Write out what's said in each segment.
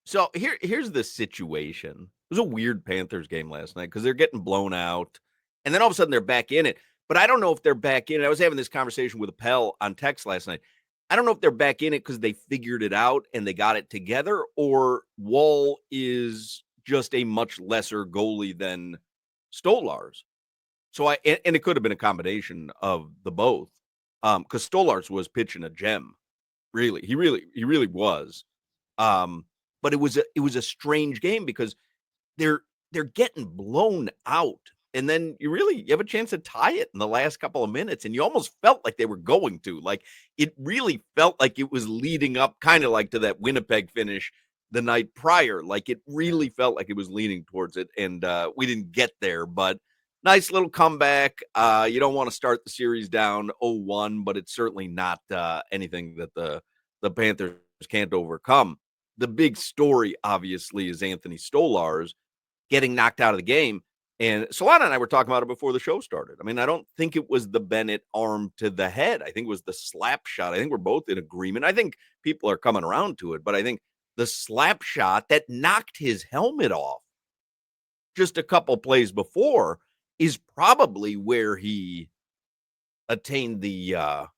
So here's the situation. It was a weird Panthers game last night because they're getting blown out, and then all of a sudden they're back in it. But I don't know if they're back in it. I was having this conversation with Appel on text last night. I don't know if they're back in it because they figured it out and they got it together, or Wall is just a much lesser goalie than Stolarz. So and it could have been a combination of the both. Because Stolarz was pitching a gem. Really. He really was. Um, but it was a strange game because they're getting blown out. And then you have a chance to tie it in the last couple of minutes. And you almost felt like they were going to. Like it really felt like it was leading up kind of like to that Winnipeg finish the night prior. Like it really felt like it was leaning towards it. And we didn't get there, but nice little comeback. You don't want to start the series down 0-1, but it's certainly not anything that the Panthers can't overcome. The big story, obviously, is Anthony Stolarz getting knocked out of the game. And Solana and I were talking about it before the show started. I mean, I don't think it was the Bennett arm to the head. I think it was the slap shot. I think we're both in agreement. I think people are coming around to it, but I think the slap shot that knocked his helmet off just a couple plays before is probably where he attained the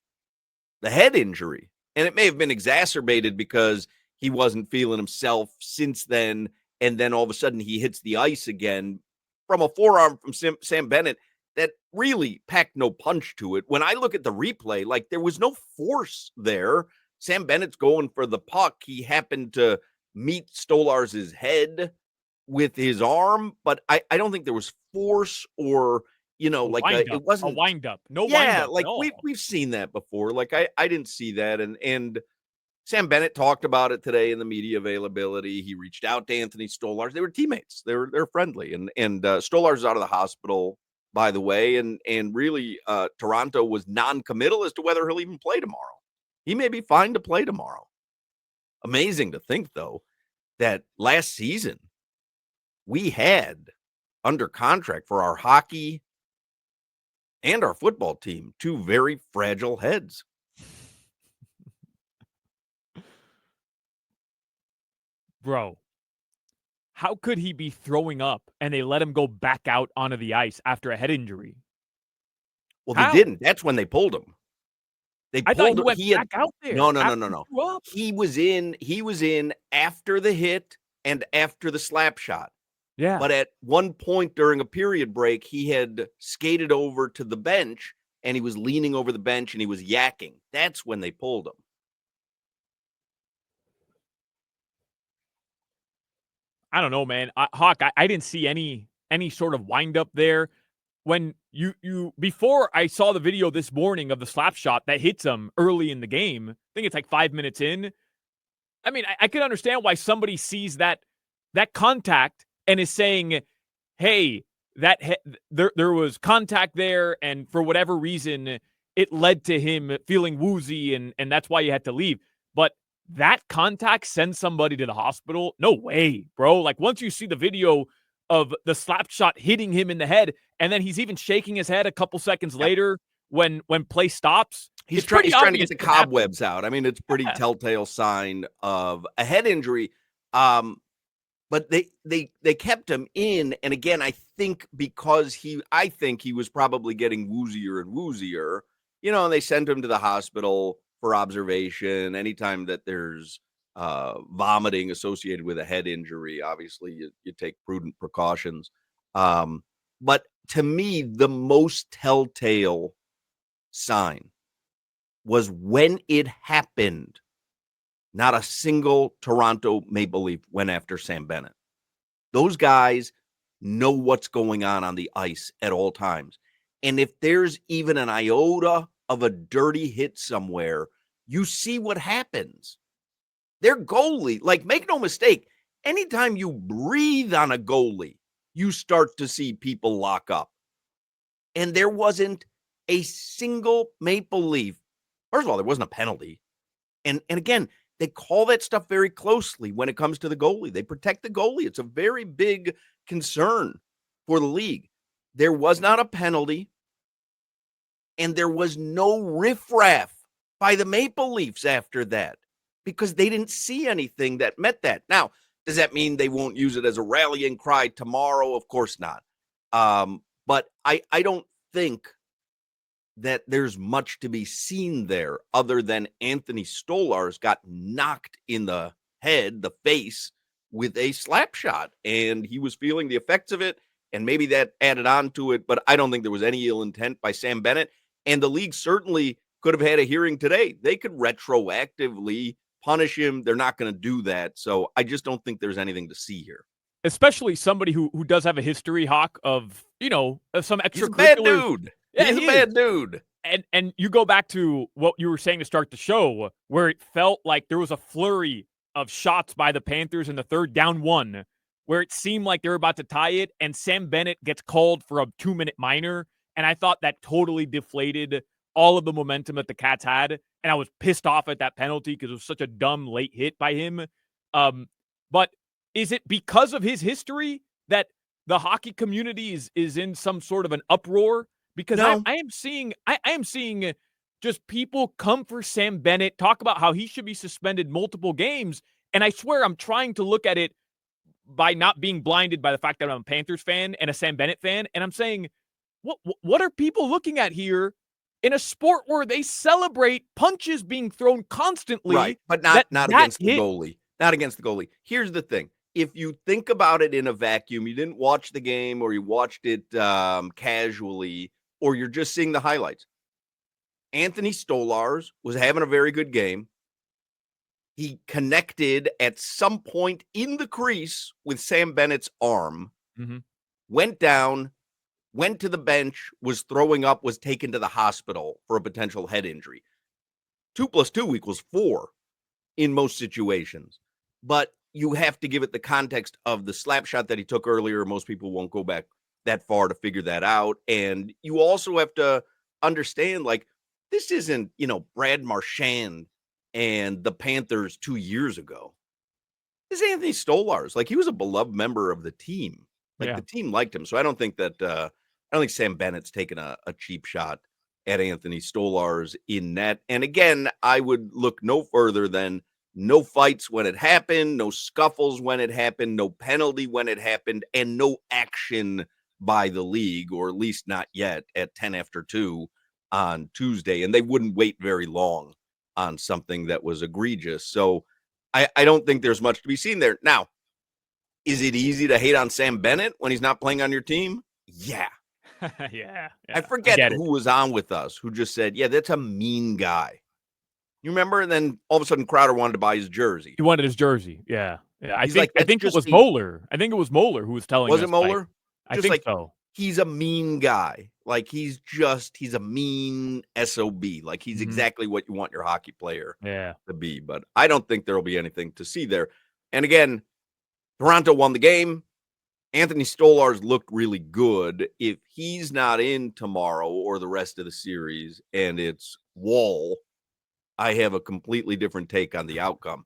head injury. And it may have been exacerbated because he wasn't feeling himself since then. And then all of a sudden he hits the ice again from a forearm from Sam Bennett that really packed no punch to it. When I look at the replay, like there was no force there. Sam Bennett's going for the puck. He happened to meet Stolarz's head with his arm, but I don't think there was force or, like it wasn't a wind up. No wind yeah, up. like No. we've seen that before. Like I didn't see that. And Sam Bennett talked about it today in the media availability. He reached out to Anthony Stolarz. They were teammates. They're friendly. And Stolarz is out of the hospital, by the way. And really, Toronto was non-committal as to whether he'll even play tomorrow. He may be fine to play tomorrow. Amazing to think, though, that last season we had under contract for our hockey and our football team two very fragile heads. Bro, how could he be throwing up and they let him go back out onto the ice after a head injury? Well, they How? didn't. That's when they pulled him. They I thought pulled he him. went back out there. No. He was in after the hit and after the slap shot. Yeah. But at one point during a period break, he had skated over to the bench and he was leaning over the bench and he was yakking. That's when they pulled him. I don't know, man. Hawk, I didn't see any sort of wind up there. When you before I saw the video this morning of the slap shot that hits him early in the game, I think it's like 5 minutes in. I mean, I could understand why somebody sees that contact and is saying, "Hey, there was contact there, and for whatever reason, it led to him feeling woozy, and that's why you had to leave." But that contact sends somebody to the hospital? No way, bro. Like once you see the video of the slap shot hitting him in the head, and then he's even shaking his head a couple seconds later when play stops. He's trying to get the cobwebs out. I mean, it's pretty telltale sign of a head injury. But they kept him in, and again, I think because he was probably getting woozier and woozier, and they sent him to the hospital for observation. Anytime that there's vomiting associated with a head injury, obviously you take prudent precautions. But to me, the most telltale sign was when it happened. Not a single Toronto Maple Leaf went after Sam Bennett. Those guys know what's going on the ice at all times. And if there's even an iota of a dirty hit somewhere, you see what happens. Their goalie, like, make no mistake, anytime you breathe on a goalie, you start to see people lock up. And there wasn't a single Maple Leaf. First of all, there wasn't a penalty. And again, they call that stuff very closely when it comes to the goalie. They protect the goalie. It's a very big concern for the league. There was not a penalty, and there was no riffraff by the Maple Leafs after that because they didn't see anything that met that. Now, Does that mean they won't use it as a rallying cry tomorrow? Of course not. But I don't think that there's much to be seen there other than Anthony Stolarz got knocked in the head, the face, with a slap shot, and he was feeling the effects of it, and maybe that added on to it, but I don't think there was any ill intent by Sam Bennett, and the league certainly could have had a hearing today. They could retroactively punish him. They're not going to do that, so I just don't think there's anything to see here. Especially somebody who does have a history, Hawk, of, some extracurricular. He's a bad dude. Yeah, he's a bad dude. And you go back to what you were saying to start the show, where it felt like there was a flurry of shots by the Panthers in the third, down 1, where it seemed like they were about to tie it, and Sam Bennett gets called for a 2-minute minor, and I thought that totally deflated all of the momentum that the Cats had, and I was pissed off at that penalty because it was such a dumb late hit by him. But is it because of his history that the hockey community is in some sort of an uproar? Because no. I am seeing just people come for Sam Bennett, talk about how he should be suspended multiple games, and I swear I'm trying to look at it by not being blinded by the fact that I'm a Panthers fan and a Sam Bennett fan, and I'm saying, what are people looking at here in a sport where they celebrate punches being thrown constantly? Right, but not against the goalie. Not against the goalie. Here's the thing. If you think about it in a vacuum, you didn't watch the game or you watched it casually, or you're just seeing the highlights. Anthony Stolarz was having a very good game. He connected at some point in the crease with Sam Bennett's arm, went down, went to the bench, was throwing up, was taken to the hospital for a potential head injury. 2 + 2 = 4 in most situations. But you have to give it the context of the slap shot that he took earlier. Most people won't go back that far to figure that out. And you also have to understand, like, this isn't, Brad Marchand and the Panthers 2 years ago. This is Anthony Stolarz. Like, he was a beloved member of the team. Like, the team liked him. So I don't think that, I don't think Sam Bennett's taken a cheap shot at Anthony Stolarz in net. And again, I would look no further than no fights when it happened, no scuffles when it happened, no penalty when it happened, and no action by the league, or at least not yet, at 10 after 2 on Tuesday. And they wouldn't wait very long on something that was egregious. So I don't think there's much to be seen there. Now, is it easy to hate on Sam Bennett when he's not playing on your team? Yeah. yeah. I forget who was on with us who just said, yeah, that's a mean guy. You remember? And then all of a sudden Crowder wanted to buy his jersey. He wanted his jersey. Yeah. I think it was Moeller. I think it was Moeller who was telling us. Was it Moeller? I think so. He's a mean guy. Like, he's a mean SOB. Like, he's exactly what you want your hockey player to be. But I don't think there'll be anything to see there. And again, Toronto won the game. Anthony Stolarz looked really good. If he's not in tomorrow or the rest of the series and it's Wall, I have a completely different take on the outcome.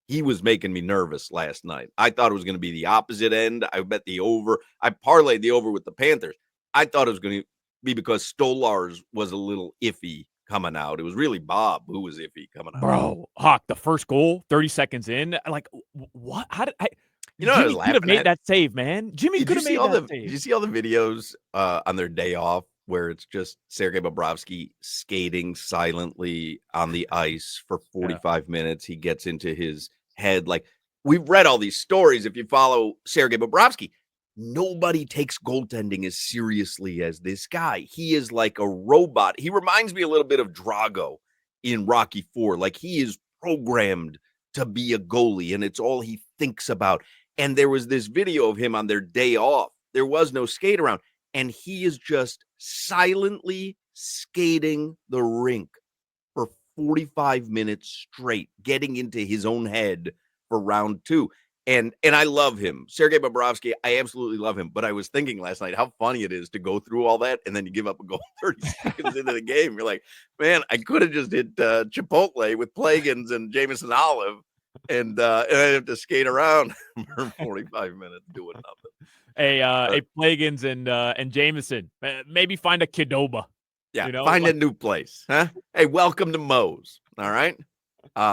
He was making me nervous last night. I thought it was going to be the opposite end. I bet the over. I parlayed the over with the Panthers. I thought it was going to be because Stolarz was a little iffy coming out. It was really Bob who was iffy coming out. Bro, Hawk, the first goal, 30 seconds in. Like, what? How did I? Jimmy could have made that save, man. Jimmy could have made that save. Did you see all the videos on their day off where it's just Sergei Bobrovsky skating silently on the ice for 45 minutes? He gets into his head. Like, we've read all these stories. If you follow Sergei Bobrovsky, nobody takes goaltending as seriously as this guy. He is like a robot. He reminds me a little bit of Drago in Rocky IV. Like, he is programmed to be a goalie, and it's all he thinks about. And there was this video of him on their day off. There was no skate around, and he is just silently skating the rink for 45 minutes straight, getting into his own head for round 2. And I love him. Sergei Bobrovsky, I absolutely love him. But I was thinking last night how funny it is to go through all that and then you give up a goal 30 seconds into the game. You're like, man, I could have just hit Chipotle with Plagans and Jameson Olive, and I have to skate around for 45 minutes doing nothing. Hey, Plagans and Jameson, maybe find a Qdoba. Yeah, find a new place. Huh? Hey, welcome to Moe's. All right.